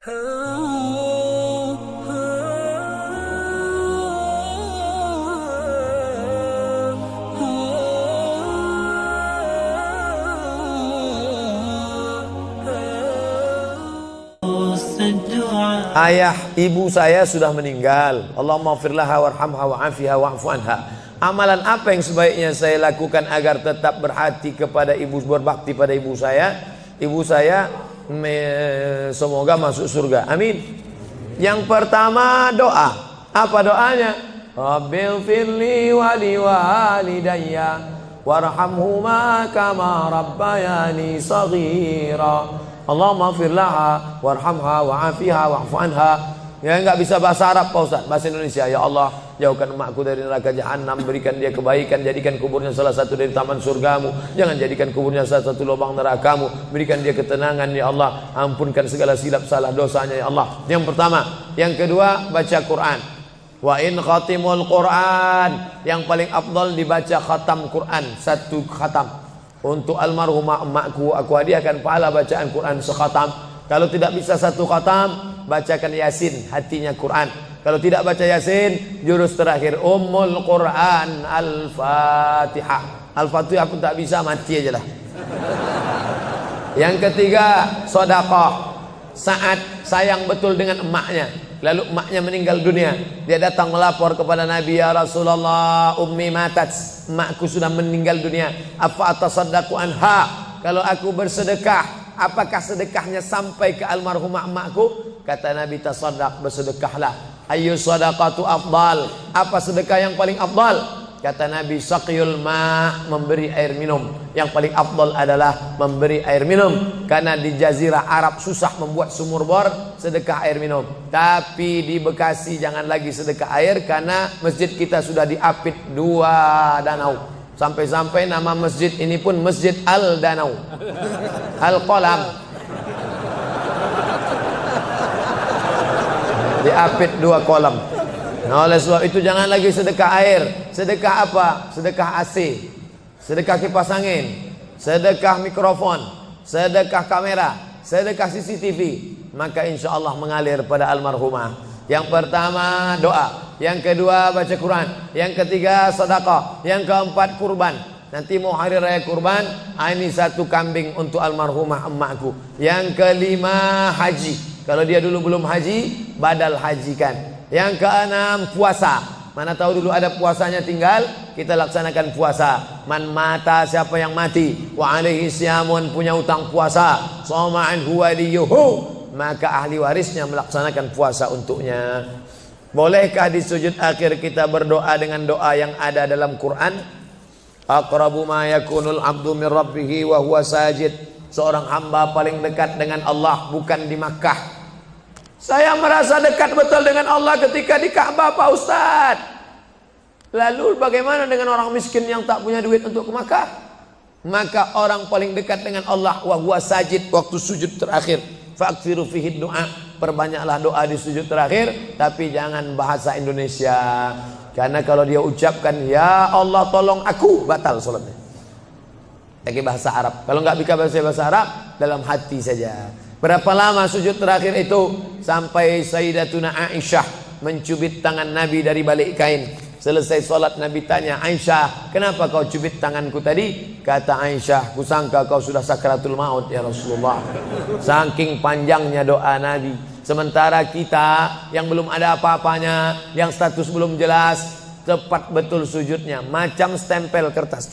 Ayah ibu saya sudah meninggal. Allahumma firlaha warhamha wa'afiha wa'fu anha. Amalan apa yang sebaiknya saya lakukan agar tetap berhati kepada ibu, berbakti pada ibu saya? Ibu saya semoga masuk surga. Amin. Yang pertama doa. Apa doanya? Rabbil firli wali walidayya warhamhuma kama rabbayani saghira. Allahumma firlaha warhamha wa'afiha wa'fu anha. Ya, enggak bisa bahasa Arab Pak Ustaz, bahasa Indonesia. Ya Allah, jauhkan emakku dari neraka jahanam, berikan dia kebaikan, jadikan kuburnya salah satu dari taman surgamu, jangan jadikan kuburnya salah satu lubang nerakamu, berikan dia ketenangan ya Allah, ampunkan segala silap salah dosanya ya Allah. Yang pertama. Yang kedua, baca Quran. Wa in khatimul Quran, yang paling afdal dibaca khatam Quran, satu khatam. Untuk almarhumah emakku, aku hadiahkan pahala bacaan Quran sekhatam. Kalau tidak bisa satu khatam, bacakan Yasin, hatinya Quran. Kalau tidak baca Yasin, jurus terakhir Ummul Quran Al-Fatihah. Al-Fatihah pun tak bisa, mati aja lah. Yang ketiga, sedekah. Saat sayang betul dengan emaknya, lalu emaknya meninggal dunia, dia datang melapor kepada Nabi, ya Rasulullah, ummi matat, emakku sudah meninggal dunia, apa atasaddaqu anha, kalau aku bersedekah, apakah sedekahnya sampai ke almarhumah emakku? Kata Nabi, tasaddaq, bersedekahlah. Ayyu sadaqatu afdal, apa sedekah yang paling afdal? Kata Nabi, saqyul ma', memberi air minum. Yang paling afdal adalah memberi air minum, karena di jazirah Arab susah membuat sumur bor, sedekah air minum. Tapi di Bekasi jangan lagi sedekah air, karena masjid kita sudah diapit 2 danau. Sampai-sampai nama masjid ini pun Masjid Al-Danau, Al-Qalam, diapit 2 kolam. Nah, oleh sebab itu jangan lagi sedekah air. Sedekah apa? Sedekah AC, sedekah kipas angin, sedekah mikrofon, sedekah kamera, sedekah CCTV. Maka insya Allah mengalir pada almarhumah. Yang pertama doa, yang kedua baca Quran, yang ketiga sedekah, yang keempat kurban. Nanti mau hari raya kurban, ini 1 kambing untuk almarhumah emakku. Yang kelima haji. Kalau dia dulu belum haji, badal hajikan. Yang keenam puasa. Mana tahu dulu ada puasanya tinggal, kita laksanakan puasa. Man mata, siapa yang mati, wa alaihi siyamun, punya utang puasa, shoma anhu waliyuhu, maka ahli warisnya melaksanakan puasa untuknya. Bolehkah di sujud akhir kita berdoa dengan doa yang ada dalam Quran? Aqrabu ma yakunul abdu min rabbihi wa huwa sajid. Seorang hamba paling dekat dengan Allah bukan di Makkah. Saya merasa dekat betul dengan Allah ketika di Ka'bah Pak Ustaz. Lalu bagaimana dengan orang miskin yang tak punya duit untuk ke Makkah? Maka orang paling dekat dengan Allah wa huwa sajid, waktu sujud terakhir. Fa'akthiru fihi du'a, perbanyaklah doa di sujud terakhir, tapi jangan bahasa Indonesia. Karena kalau dia ucapkan ya Allah tolong aku, batal salatnya. Pakai bahasa Arab. Kalau nggak bisa bahasa Arab, dalam hati saja. Berapa lama sujud terakhir itu? Sampai Sayyidatuna Aisyah mencubit tangan Nabi dari balik kain. Selesai sholat Nabi tanya, Aisyah, kenapa kau cubit tanganku tadi? Kata Aisyah, kusangka kau sudah sakratul maut ya Rasulullah. Saking panjangnya doa Nabi. Sementara kita yang belum ada apa-apanya, yang status belum jelas, cepat betul sujudnya, macam stempel kertas.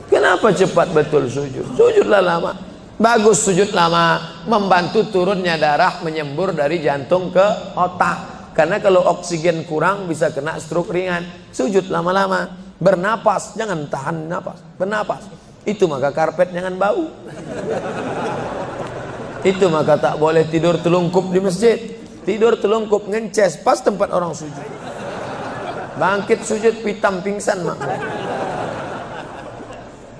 Kenapa cepat betul sujud? Sujudlah lama. Bagus sujud lama, membantu turunnya darah menyembur dari jantung ke otak. Karena kalau oksigen kurang bisa kena stroke ringan. Sujud lama-lama, bernapas, jangan tahan napas, bernapas. Itu maka karpet jangan bau. Itu maka tak boleh tidur telungkup di masjid. Tidur telungkup ngences pas tempat orang sujud. Bangkit sujud pitam pingsan mak.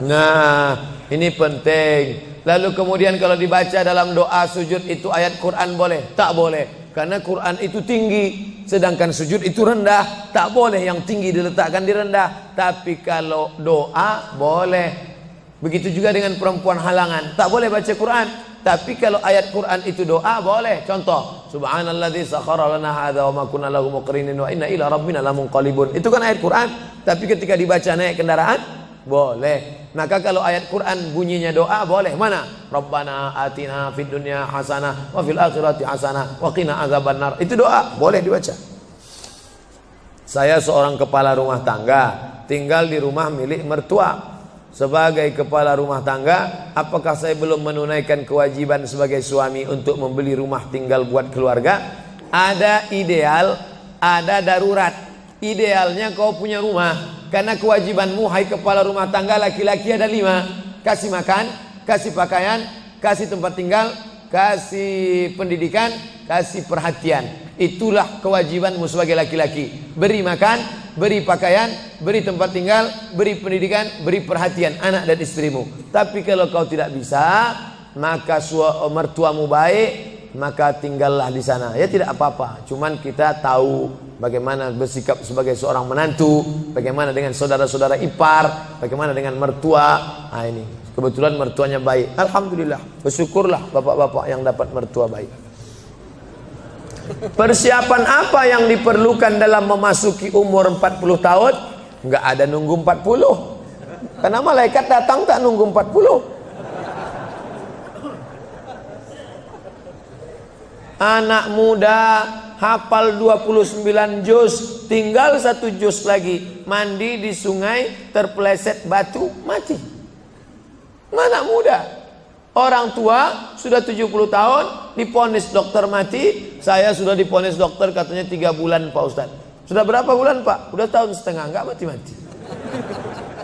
Nah, ini penting. Lalu kemudian kalau dibaca dalam doa sujud itu ayat Quran boleh? Tak boleh. Karena Quran itu tinggi, sedangkan sujud itu rendah. Tak boleh yang tinggi diletakkan di rendah. Tapi kalau doa boleh. Begitu juga dengan perempuan halangan, tak boleh baca Quran. Tapi kalau ayat Quran itu doa, boleh. Contoh, subhanalladzi sakhkhara lana hadza wa ma kunna lahu muqrinin wa inna ila rabbina lamunqalibun. Itu kan ayat Quran, tapi ketika dibaca naik kendaraan, boleh. Maka kalau ayat Quran bunyinya doa, boleh. Mana? Rabbana atina fid dunya hasanah wa fil akhirati hasanah wa qina adzabannar. Itu doa, boleh dibaca. Saya seorang kepala rumah tangga, tinggal di rumah milik mertua. Sebagai kepala rumah tangga, apakah saya belum menunaikan kewajiban sebagai suami untuk membeli rumah tinggal buat keluarga? Ada ideal, ada darurat. Idealnya kau punya rumah, karena kewajibanmu hai kepala rumah tangga laki-laki ada 5. Kasih makan, kasih pakaian, kasih tempat tinggal, kasih pendidikan, kasih perhatian. Itulah kewajibanmu sebagai laki-laki. Beri makan, beri pakaian, beri tempat tinggal, beri pendidikan, beri perhatian anak dan istrimu. Tapi kalau kau tidak bisa, maka mertuamu baik, maka tinggallah di sana. Ya tidak apa-apa. Cuman kita tahu bagaimana bersikap sebagai seorang menantu, bagaimana dengan saudara-saudara ipar, bagaimana dengan mertua. Nah ini kebetulan mertuanya baik. Alhamdulillah. Bersyukurlah bapak-bapak yang dapat mertua baik. Persiapan apa yang diperlukan dalam memasuki umur 40 tahun? Enggak ada nunggu 40. Karena malaikat datang tak nunggu 40. Anak muda hafal 29 juz, tinggal 1 juz lagi. Mandi di sungai, terpeleset batu, mati. Mana muda? Orang tua sudah 70 tahun diponis dokter mati. Saya sudah diponis dokter katanya 3 bulan Pak Ustaz. Sudah berapa bulan Pak? Udah tahun setengah, enggak mati-mati.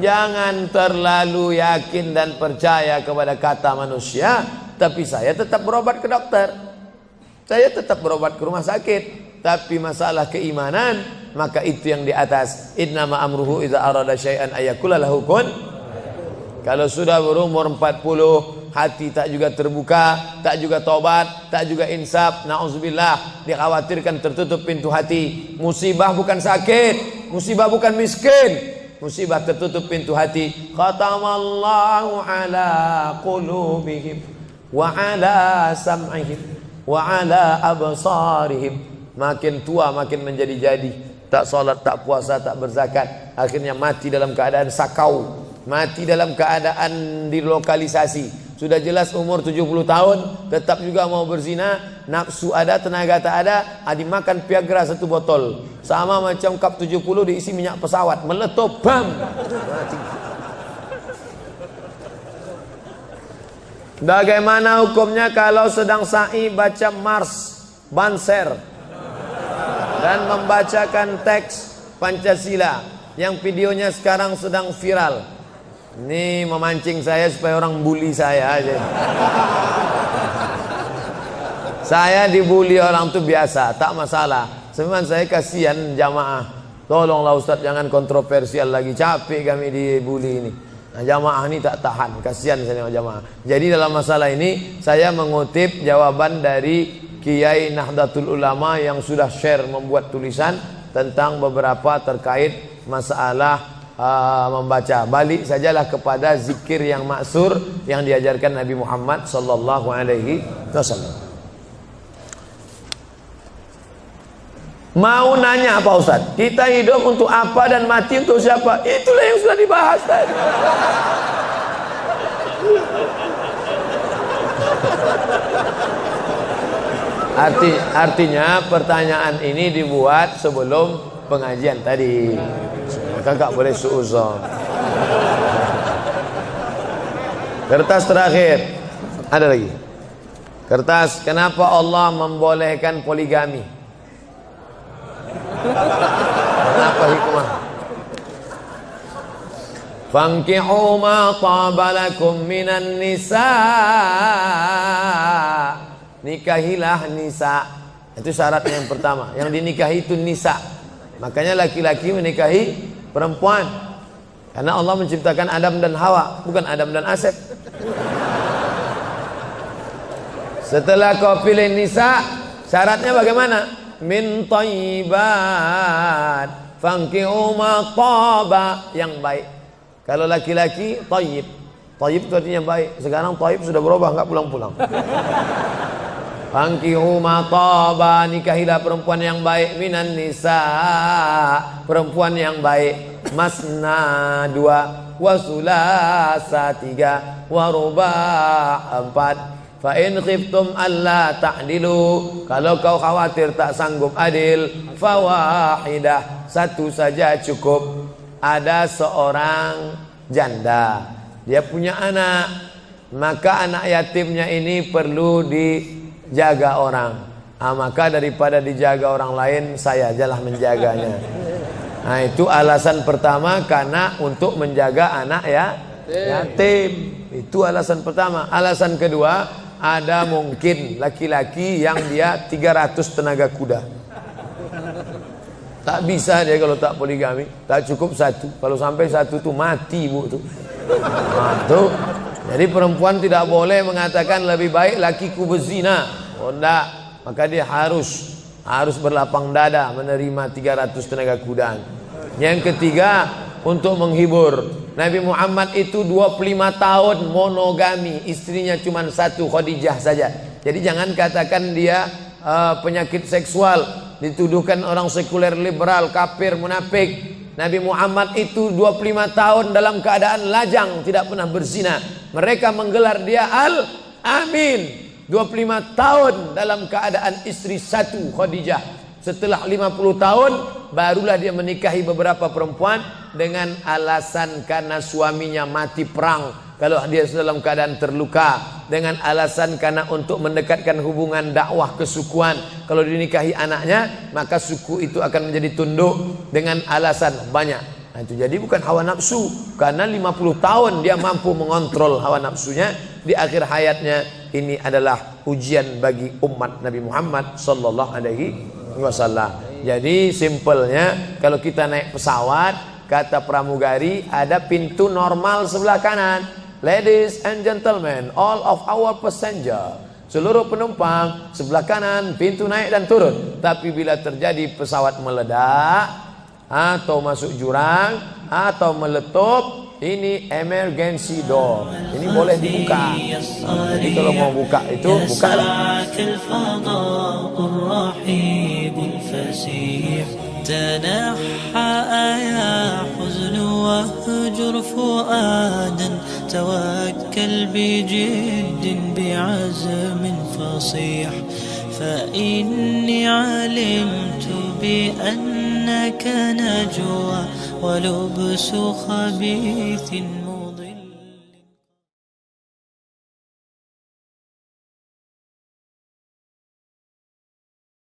Jangan terlalu yakin dan percaya kepada kata manusia. Tapi saya tetap berobat ke dokter, saya tetap berobat ke rumah sakit. Tapi masalah keimanan, maka itu yang di atas. Innama amruhu idza arada syai'an ayakula lahu kun. Kalau sudah berumur 40, hati tak juga terbuka, tak juga tobat, tak juga insaf, na'udzubillah, dikhawatirkan tertutup pintu hati. Musibah bukan sakit, musibah bukan miskin, musibah tertutup pintu hati. Khatamallahu ala qulubihim wa ala sam'ihim wa ala absarihim. Makin tua makin menjadi-jadi, tak salat, tak puasa, tak berzakat, akhirnya mati dalam keadaan sakau, mati dalam keadaan dilokalisasi. Sudah jelas umur 70 tahun, tetap juga mau berzina, nafsu ada, tenaga tak ada, dimakan Viagra 1 botol. Sama macam kap 70 diisi minyak pesawat, meletup, bam. Mati. Bagaimana hukumnya kalau sedang sa'i baca Mars, Banser, dan membacakan teks Pancasila yang videonya sekarang sedang viral? Ini memancing saya supaya orang bully saya aja. Saya dibully orang tuh biasa, tak masalah. Sebenarnya saya kasihan jamaah. Tolonglah Ustaz, jangan kontroversial lagi. Capek kami dibully ini. Nah, jamaah ini tak tahan, kasihan saya dengan jamaah. Jadi dalam masalah ini saya mengutip jawaban dari Kiai Nahdlatul Ulama yang sudah share membuat tulisan tentang beberapa terkait masalah membaca. Balik sajalah kepada zikir yang maksur yang diajarkan Nabi Muhammad sallallahu alaihi wasallam. Mau nanya Pak Ustaz, kita hidup untuk apa dan mati untuk siapa? Itulah yang sudah dibahas tadi. Artinya pertanyaan ini dibuat sebelum pengajian tadi. Kakak boleh suuzon. Kertas terakhir. Ada lagi. Kertas, kenapa Allah membolehkan poligami? Kenapa hikmah? Fankihu ma tabalakum minan nisa. Nikahilah nisa. Itu syaratnya yang pertama. Yang dinikahi itu nisa. Makanya laki-laki menikahi perempuan, karena Allah menciptakan Adam dan Hawa, bukan Adam dan Asep. Setelah kau pilih nisa, syaratnya bagaimana? Min thayyibat fankihu ma taba, yang baik. Kalau laki-laki thayyib, Thayyib itu artinya baik. Sekarang thayyib sudah berubah, nggak pulang-pulang. Fankihu ma taba, nikahilah perempuan yang baik, minan nisa, perempuan yang baik, masna 2, wa sulasa 3, wa ruba' 4. Fa in khiftum alla ta'dilu, kalau kau khawatir tak sanggup adil, fawahidah, satu saja cukup. Ada seorang janda, dia punya anak, maka anak yatimnya ini perlu dijaga orang. Maka daripada dijaga orang lain, saya ajalah menjaganya. Nah, itu alasan pertama, karena untuk menjaga anak yatim. Itu alasan pertama. Alasan kedua, ada mungkin laki-laki yang dia 300 tenaga kuda. Tak bisa dia kalau tak poligami, tak cukup satu. Kalau sampai satu tuh mati bu tuh. Nah, tuh. Jadi perempuan tidak boleh mengatakan lebih baik lakiku berzina. Oh enggak, maka dia harus berlapang dada menerima 300 tenaga kuda. Yang ketiga, untuk menghibur. Nabi Muhammad itu 25 tahun monogami, istrinya cuma satu, Khadijah saja. Jadi jangan katakan dia penyakit seksual, dituduhkan orang sekuler, liberal, kafir, munafik. Nabi Muhammad itu 25 tahun dalam keadaan lajang, tidak pernah berzina. Mereka menggelar dia Al-Amin. 25 tahun dalam keadaan istri satu, Khadijah. Setelah 50 tahun barulah dia menikahi beberapa perempuan dengan alasan karena suaminya mati perang. Kalau dia dalam keadaan terluka, dengan alasan karena untuk mendekatkan hubungan dakwah kesukuan. Kalau dinikahi anaknya, maka suku itu akan menjadi tunduk, dengan alasan banyak. Nah, itu jadi bukan hawa nafsu, karena 50 tahun dia mampu mengontrol hawa nafsunya. Di akhir hayatnya, ini adalah ujian bagi umat Nabi Muhammad sallallahu alaihi wasallam. Jadi simpelnya, kalau kita naik pesawat, kata pramugari, ada pintu normal sebelah kanan. Ladies and gentlemen, all of our passenger, seluruh penumpang, sebelah kanan pintu naik dan turun. Tapi bila terjadi pesawat meledak atau masuk jurang atau meletup, ini emergency door, ini boleh dibuka. Jadi kalau mau buka itu bukalah. تنحى يا حزن واهجر فؤادا توكل بجد بعزم فصيح فإني علمت بأنك نجوى ولبس خبيث